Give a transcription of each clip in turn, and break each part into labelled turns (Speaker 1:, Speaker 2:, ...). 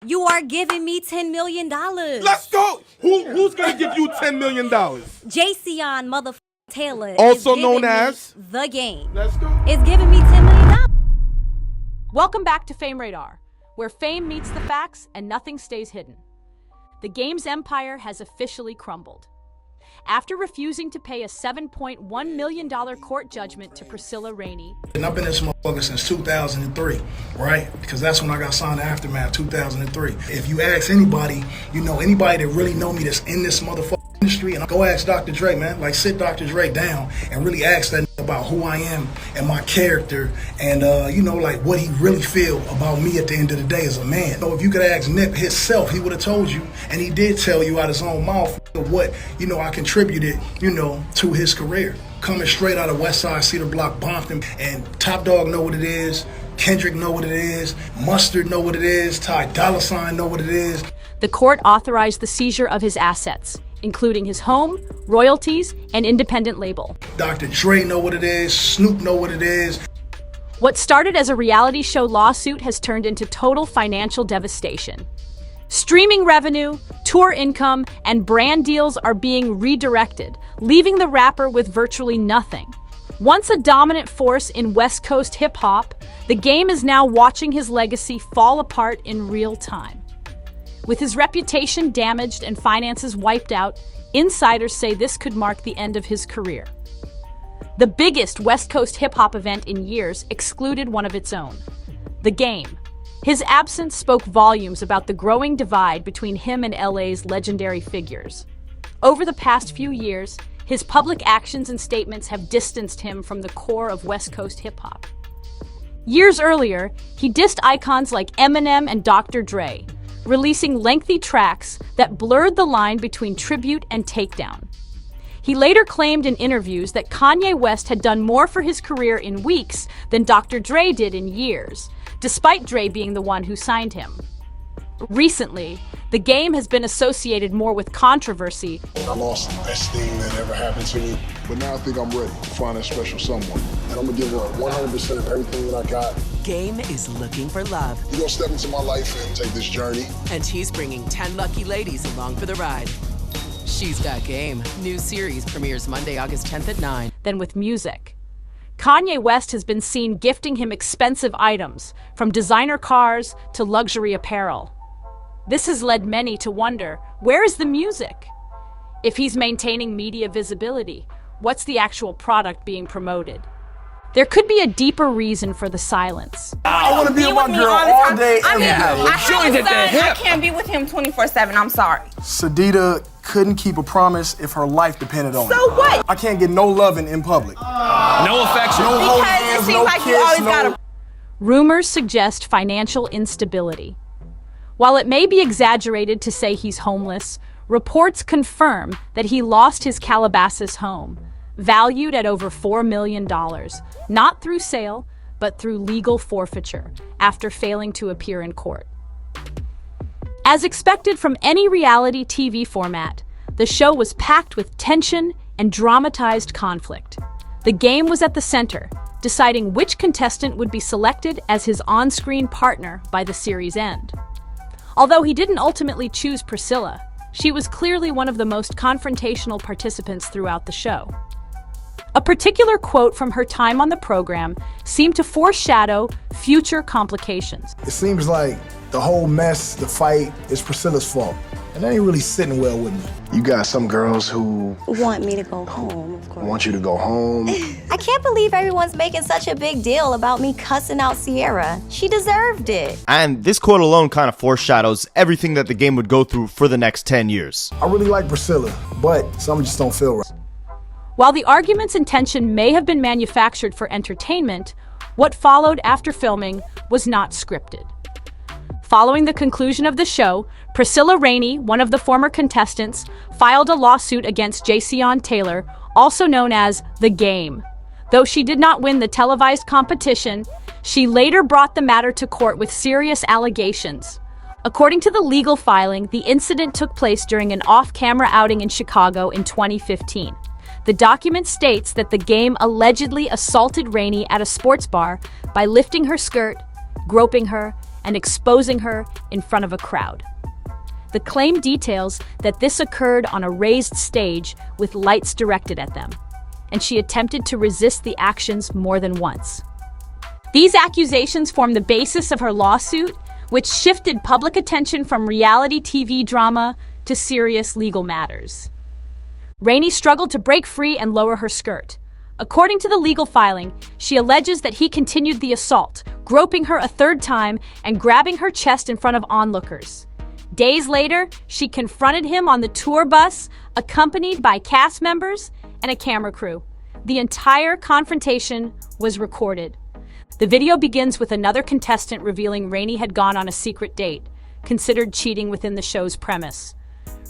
Speaker 1: You are giving me $10 million.
Speaker 2: Let's go. Who's going to give you $10 million?
Speaker 1: Jayceon motherfucking Taylor.
Speaker 2: Also
Speaker 1: is
Speaker 2: known
Speaker 1: giving
Speaker 2: as
Speaker 1: me The Game.
Speaker 2: Let's go.
Speaker 1: It's giving me $10 million.
Speaker 3: Welcome back to Fame Radar, where fame meets the facts and nothing stays hidden. The Game's empire has officially crumbled. After refusing to pay a $7.1 million court judgment to Priscilla Rainey.
Speaker 4: And I've been in this motherfucker since 2003, right? Because that's when I got signed to Aftermath, 2003. If you ask anybody, anybody that really know me that's in this motherfucking industry, and go ask Dr. Dre, man. Like, sit Dr. Dre down and really ask that about who I am and my character and, like what he really feel about me at the end of the day as a man. So if you could ask Nip himself, he would have told you, and he did tell you out his own mouth what, I contributed, to his career. Coming straight out of West Side, Cedar Block, Bompton, and Top Dog know what it is, Kendrick know what it is, Mustard know what it is, Ty Dolla $ign know what it is.
Speaker 3: The court authorized the seizure of his assets, including his home, royalties, and independent label.
Speaker 4: Dr. Dre know what it is, Snoop know what it is.
Speaker 3: What started as a reality show lawsuit has turned into total financial devastation. Streaming revenue, tour income, and brand deals are being redirected, leaving the rapper with virtually nothing. Once a dominant force in West Coast hip-hop, The Game is now watching his legacy fall apart in real time. With his reputation damaged and finances wiped out, insiders say this could mark the end of his career. The biggest West Coast hip-hop event in years excluded one of its own, The Game. His absence spoke volumes about the growing divide between him and LA's legendary figures. Over the past few years, his public actions and statements have distanced him from the core of West Coast hip-hop. Years earlier, he dissed icons like Eminem and Dr. Dre, releasing lengthy tracks that blurred the line between tribute and takedown. He later claimed in interviews that Kanye West had done more for his career in weeks than Dr. Dre did in years, despite Dre being the one who signed him. Recently, The Game has been associated more with controversy.
Speaker 5: I lost the best thing that ever happened to me, but now I think I'm ready to find that special someone. And I'm gonna give her 100% of everything that I got.
Speaker 6: Game is looking for love.
Speaker 5: You're gonna step into my life and take this journey.
Speaker 6: And he's bringing 10 lucky ladies along for the ride. She's Got Game. New series premieres Monday, August 10th at 9.
Speaker 3: Then with music. Kanye West has been seen gifting him expensive items, from designer cars to luxury apparel. This has led many to wonder, where is the music? If he's maintaining media visibility, what's the actual product being promoted? There could be a deeper reason for the silence.
Speaker 2: I want to be with my girl all day, every day.
Speaker 7: I can't be with him 24/7. I'm sorry.
Speaker 4: Sadida couldn't keep a promise if her life depended on it.
Speaker 7: So what?
Speaker 4: I can't get no loving in public.
Speaker 8: No affection.
Speaker 4: No holding
Speaker 7: Because it
Speaker 4: hands,
Speaker 7: seems
Speaker 4: no
Speaker 7: like you
Speaker 4: kiss,
Speaker 7: always
Speaker 4: no...
Speaker 7: gotta.
Speaker 3: Rumors suggest financial instability. While it may be exaggerated to say he's homeless, reports confirm that he lost his Calabasas home, valued at over $4 million, not through sale, but through legal forfeiture, after failing to appear in court. As expected from any reality TV format, the show was packed with tension and dramatized conflict. The Game was at the center, deciding which contestant would be selected as his on-screen partner by the series' end. Although he didn't ultimately choose Priscilla, she was clearly one of the most confrontational participants throughout the show. A particular quote from her time on the program seemed to foreshadow future complications.
Speaker 4: It seems like the whole mess, the fight, is Priscilla's fault. And that ain't really sitting well with me.
Speaker 5: You got some girls who
Speaker 1: Want me to go home, of course.
Speaker 5: want you to go home.
Speaker 1: I can't believe everyone's making such a big deal about me cussing out Sierra. She deserved it.
Speaker 9: And this quote alone kind of foreshadows everything that The Game would go through for the next 10 years.
Speaker 4: I really like Priscilla, but some just don't feel right.
Speaker 3: While the arguments and tension may have been manufactured for entertainment, what followed after filming was not scripted. Following the conclusion of the show, Priscilla Rainey, one of the former contestants, filed a lawsuit against Jayceon Taylor, also known as The Game. Though she did not win the televised competition, she later brought the matter to court with serious allegations. According to the legal filing, the incident took place during an off-camera outing in Chicago in 2015. The document states that The Game allegedly assaulted Rainey at a sports bar by lifting her skirt, groping her, and exposing her in front of a crowd. The claim details that this occurred on a raised stage with lights directed at them, and she attempted to resist the actions more than once. These accusations form the basis of her lawsuit, which shifted public attention from reality TV drama to serious legal matters. Rainey struggled to break free and lower her skirt. According to the legal filing, she alleges that he continued the assault, groping her a third time and grabbing her chest in front of onlookers. Days later, she confronted him on the tour bus, accompanied by cast members and a camera crew. The entire confrontation was recorded. The video begins with another contestant revealing Rainey had gone on a secret date, considered cheating within the show's premise.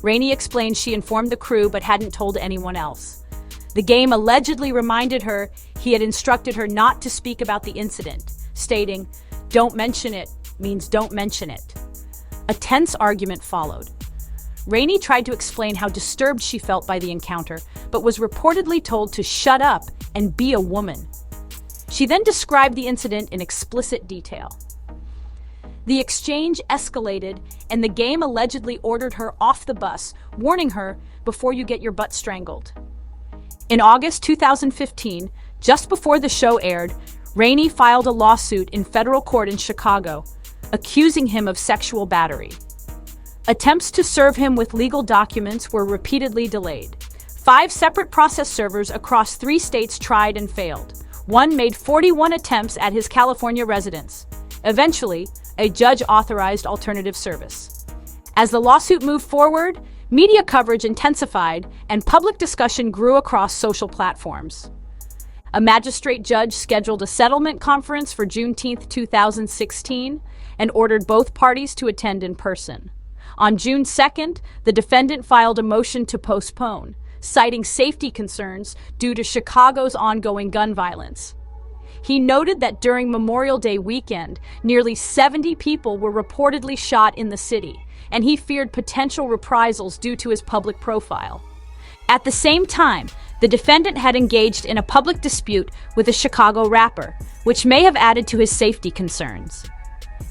Speaker 3: Rainey explained she informed the crew but hadn't told anyone else. The game allegedly reminded her he had instructed her not to speak about the incident, stating, "Don't mention it means don't mention it." A tense argument followed. Rainey tried to explain how disturbed she felt by the encounter, but was reportedly told to shut up and be a woman. She then described the incident in explicit detail. The exchange escalated, and the game allegedly ordered her off the bus, warning her, "Before you get your butt strangled." In August 2015, just before the show aired, Rainey filed a lawsuit in federal court in Chicago, accusing him of sexual battery. Attempts to serve him with legal documents were repeatedly delayed. 5 separate process servers across 3 states tried and failed. One made 41 attempts at his California residence. Eventually, a judge authorized alternative service. As the lawsuit moved forward, media coverage intensified and public discussion grew across social platforms. A magistrate judge scheduled a settlement conference for Juneteenth 2016 and ordered both parties to attend in person. On June 2nd, the defendant filed a motion to postpone, citing safety concerns due to Chicago's ongoing gun violence. He noted that during Memorial Day weekend, nearly 70 people were reportedly shot in the city, and he feared potential reprisals due to his public profile. At the same time, the defendant had engaged in a public dispute with a Chicago rapper, which may have added to his safety concerns.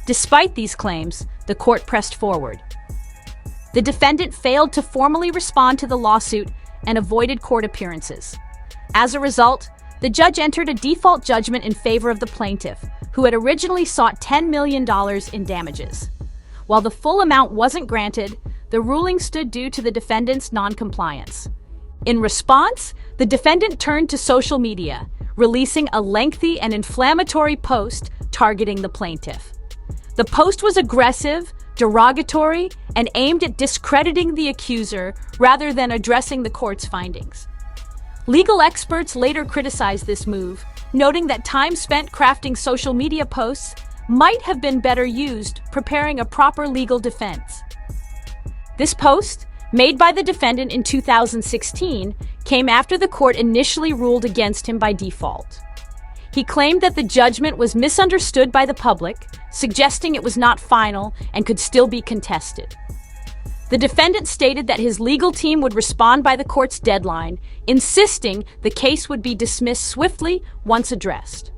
Speaker 3: Despite these claims, the court pressed forward. The defendant failed to formally respond to the lawsuit and avoided court appearances. As a result, the judge entered a default judgment in favor of the plaintiff, who had originally sought $10 million in damages. While the full amount wasn't granted, the ruling stood due to the defendant's noncompliance. In response, the defendant turned to social media, releasing a lengthy and inflammatory post targeting the plaintiff. The post was aggressive, derogatory, and aimed at discrediting the accuser rather than addressing the court's findings. Legal experts later criticized this move, noting that time spent crafting social media posts might have been better used preparing a proper legal defense. This post, made by the defendant in 2016, came after the court initially ruled against him by default. He claimed that the judgment was misunderstood by the public, suggesting it was not final and could still be contested. The defendant stated that his legal team would respond by the court's deadline, insisting the case would be dismissed swiftly once addressed.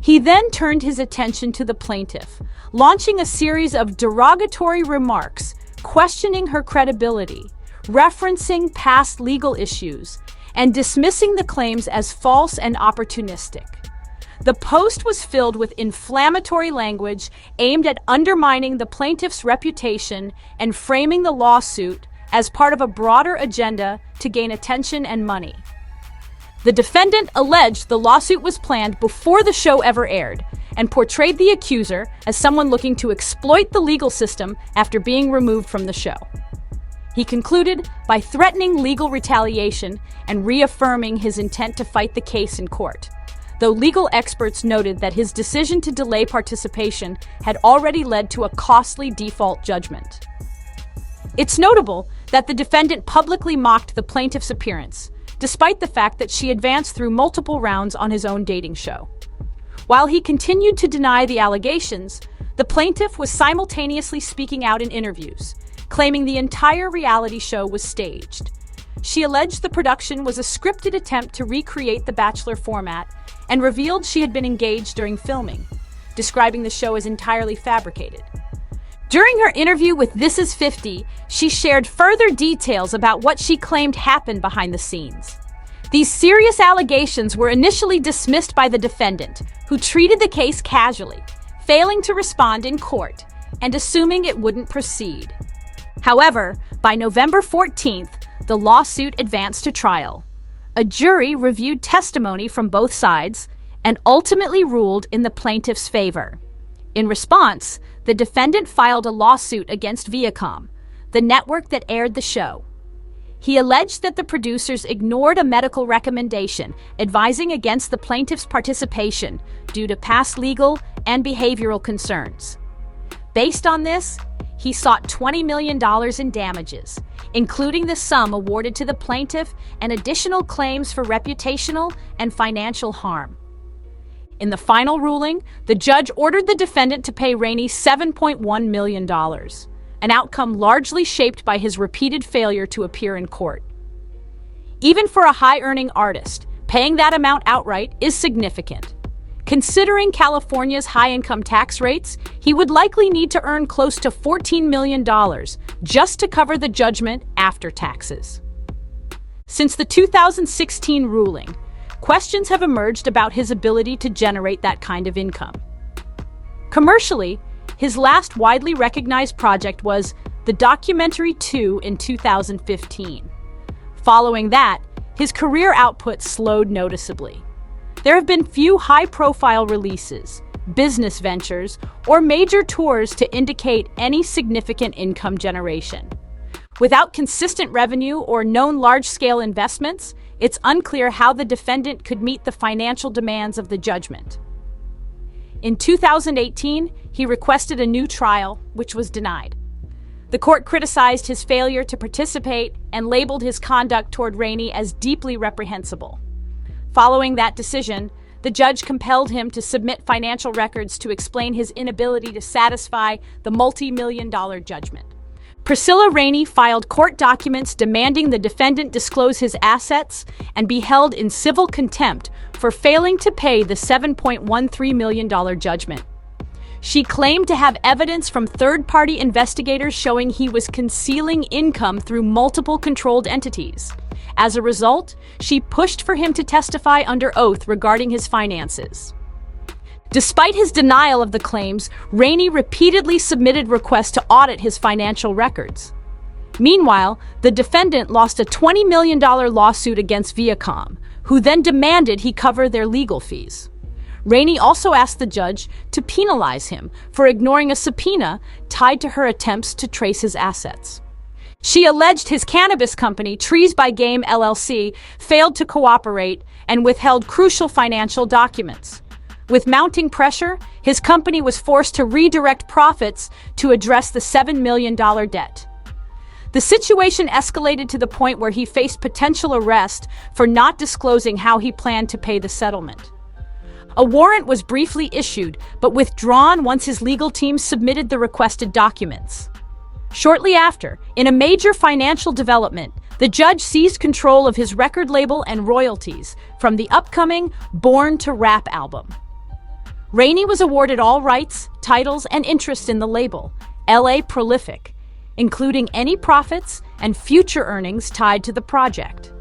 Speaker 3: He then turned his attention to the plaintiff, launching a series of derogatory remarks, questioning her credibility, referencing past legal issues, and dismissing the claims as false and opportunistic. The post was filled with inflammatory language aimed at undermining the plaintiff's reputation and framing the lawsuit as part of a broader agenda to gain attention and money. The defendant alleged the lawsuit was planned before the show ever aired and portrayed the accuser as someone looking to exploit the legal system after being removed from the show. He concluded by threatening legal retaliation and reaffirming his intent to fight the case in court, though legal experts noted that his decision to delay participation had already led to a costly default judgment. It's notable that the defendant publicly mocked the plaintiff's appearance, despite the fact that she advanced through multiple rounds on his own dating show. While he continued to deny the allegations, the plaintiff was simultaneously speaking out in interviews, claiming the entire reality show was staged. She alleged the production was a scripted attempt to recreate The Bachelor format and revealed she had been engaged during filming. describing the show as entirely fabricated. During her interview with This Is 50, she shared further details about what she claimed happened behind the scenes. These serious allegations were initially dismissed by the defendant, who treated the case casually, failing to respond in court and assuming it wouldn't proceed. However, by November 14th, the lawsuit advanced to trial. A jury reviewed testimony from both sides and ultimately ruled in the plaintiff's favor. In response, the defendant filed a lawsuit against Viacom, the network that aired the show. He alleged that the producers ignored a medical recommendation advising against the plaintiff's participation due to past legal and behavioral concerns. Based on this, he sought $20 million in damages, including the sum awarded to the plaintiff and additional claims for reputational and financial harm. In the final ruling, the judge ordered the defendant to pay Rainey $7.1 million, an outcome largely shaped by his repeated failure to appear in court. Even for a high-earning artist, paying that amount outright is significant. Considering California's high-income tax rates, he would likely need to earn close to $14 million just to cover the judgment after taxes. Since the 2016 ruling, questions have emerged about his ability to generate that kind of income. Commercially, his last widely recognized project was The Documentary 2 in 2015. Following that, his career output slowed noticeably. There have been few high-profile releases, business ventures, or major tours to indicate any significant income generation. Without consistent revenue or known large-scale investments, it's unclear how the defendant could meet the financial demands of the judgment. In 2018, he requested a new trial, which was denied. The court criticized his failure to participate and labeled his conduct toward Rainey as deeply reprehensible. Following that decision, the judge compelled him to submit financial records to explain his inability to satisfy the multi-million-dollar judgment. Priscilla Rainey filed court documents demanding the defendant disclose his assets and be held in civil contempt for failing to pay the $7.13 million judgment. She claimed to have evidence from third-party investigators showing he was concealing income through multiple controlled entities. As a result, she pushed for him to testify under oath regarding his finances. Despite his denial of the claims, Rainey repeatedly submitted requests to audit his financial records. Meanwhile, the defendant lost a $20 million lawsuit against Viacom, who then demanded he cover their legal fees. Rainey also asked the judge to penalize him for ignoring a subpoena tied to her attempts to trace his assets. She alleged his cannabis company, Trees by Game LLC, failed to cooperate and withheld crucial financial documents. With mounting pressure, his company was forced to redirect profits to address the $7 million debt. The situation escalated to the point where he faced potential arrest for not disclosing how he planned to pay the settlement. A warrant was briefly issued, but withdrawn once his legal team submitted the requested documents. Shortly after, in a major financial development, the judge seized control of his record label and royalties from the upcoming Born to Rap album. Rainey was awarded all rights, titles, and interest in the label, LA Prolific, including any profits and future earnings tied to the project.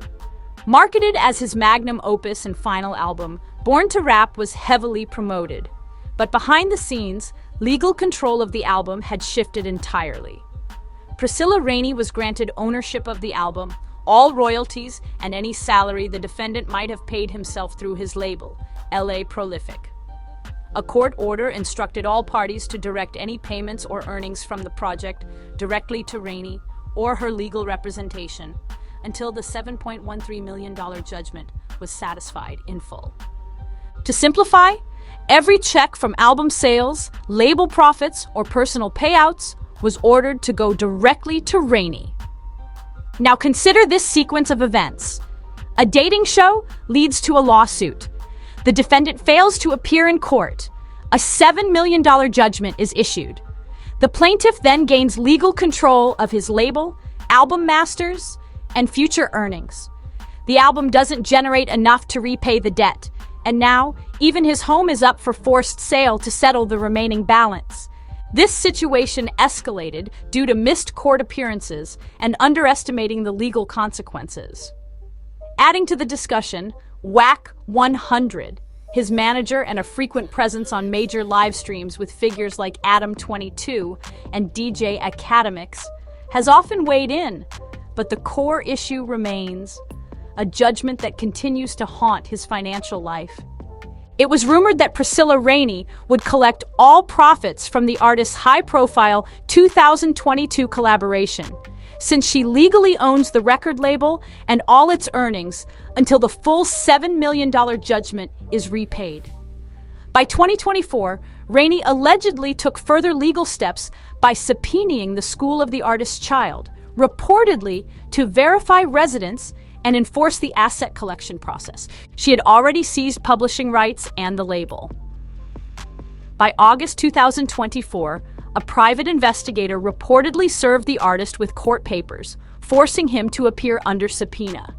Speaker 3: Marketed as his magnum opus and final album, Born to Rap was heavily promoted. But behind the scenes, legal control of the album had shifted entirely. Priscilla Rainey was granted ownership of the album, all royalties, and any salary the defendant might have paid himself through his label, LA Prolific. A court order instructed all parties to direct any payments or earnings from the project directly to Rainey or her legal representation until the $7.13 million judgment was satisfied in full. To simplify, every check from album sales, label profits, or personal payouts was ordered to go directly to Rainey. Now consider this sequence of events. A dating show leads to a lawsuit. The defendant fails to appear in court. A $7 million judgment is issued. The plaintiff then gains legal control of his label, album masters, and future earnings. The album doesn't generate enough to repay the debt, And now, even his home is up for forced sale to settle the remaining balance. This situation escalated due to missed court appearances and underestimating the legal consequences. Adding to the discussion, Whack 100, his manager and a frequent presence on major live streams with figures like Adam22 and DJ Academics, has often weighed in, but the core issue remains, a judgment that continues to haunt his financial life. It was rumored that Priscilla Rainey would collect all profits from the artist's high-profile 2022 collaboration, since she legally owns the record label and all its earnings until the full $7 million judgment is repaid. By 2024, Rainey allegedly took further legal steps by subpoenaing the school of the artist's child, reportedly to verify residence and enforce the asset collection process. She had already seized publishing rights and the label. By August 2024, a private investigator reportedly served the artist with court papers, forcing him to appear under subpoena.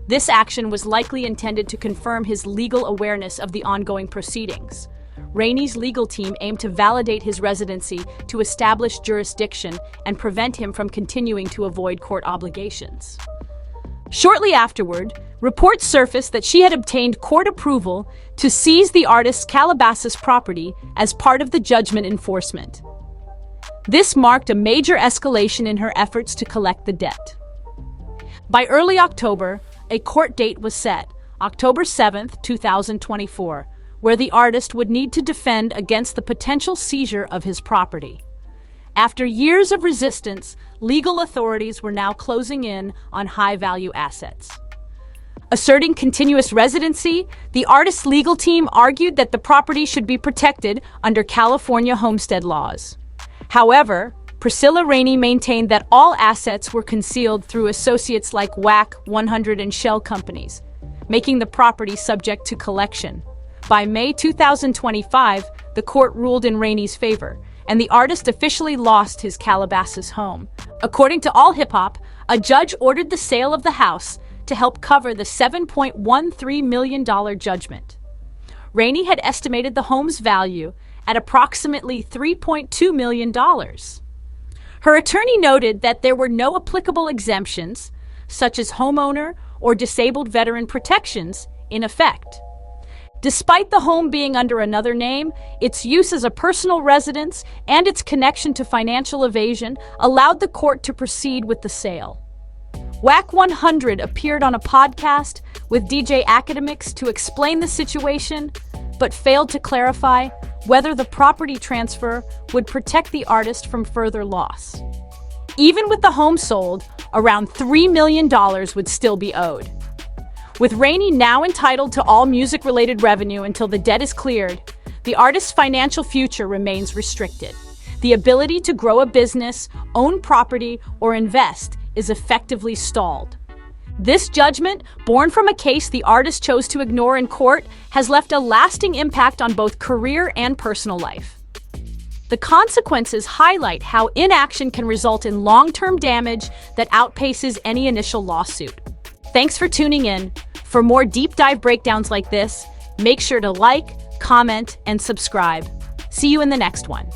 Speaker 3: This action was likely intended to confirm his legal awareness of the ongoing proceedings. Rainey's legal team aimed to validate his residency to establish jurisdiction and prevent him from continuing to avoid court obligations. Shortly afterward, reports surfaced that she had obtained court approval to seize the artist's Calabasas property as part of the judgment enforcement. This marked a major escalation in her efforts to collect the debt. By early October, a court date was set, October 7, 2024, where the artist would need to defend against the potential seizure of his property. After years of resistance, legal authorities were now closing in on high-value assets. Asserting continuous residency, the artist's legal team argued that the property should be protected under California homestead laws. However, Priscilla Rainey maintained that all assets were concealed through associates like Whack 100 and shell companies, making the property subject to collection. By May 2025, the court ruled in Rainey's favor, and the artist officially lost his Calabasas home. According to All Hip Hop, a judge ordered the sale of the house to help cover the $7.13 million judgment. Rainey had estimated the home's value at approximately $3.2 million. Her attorney noted that there were no applicable exemptions, such as homeowner or disabled veteran protections, in effect. Despite the home being under another name, its use as a personal residence and its connection to financial evasion allowed the court to proceed with the sale. Whack 100 appeared on a podcast with DJ Academics to explain the situation, but failed to clarify whether the property transfer would protect the artist from further loss. Even with the home sold, around $3 million would still be owed. With Rainey now entitled to all music-related revenue until the debt is cleared, the artist's financial future remains restricted. The ability to grow a business, own property, or invest is effectively stalled. This judgment, born from a case the artist chose to ignore in court, has left a lasting impact on both career and personal life. The consequences highlight how inaction can result in long-term damage that outpaces any initial lawsuit. Thanks for tuning in. For more deep dive breakdowns like this, make sure to like, comment, and subscribe. See you in the next one.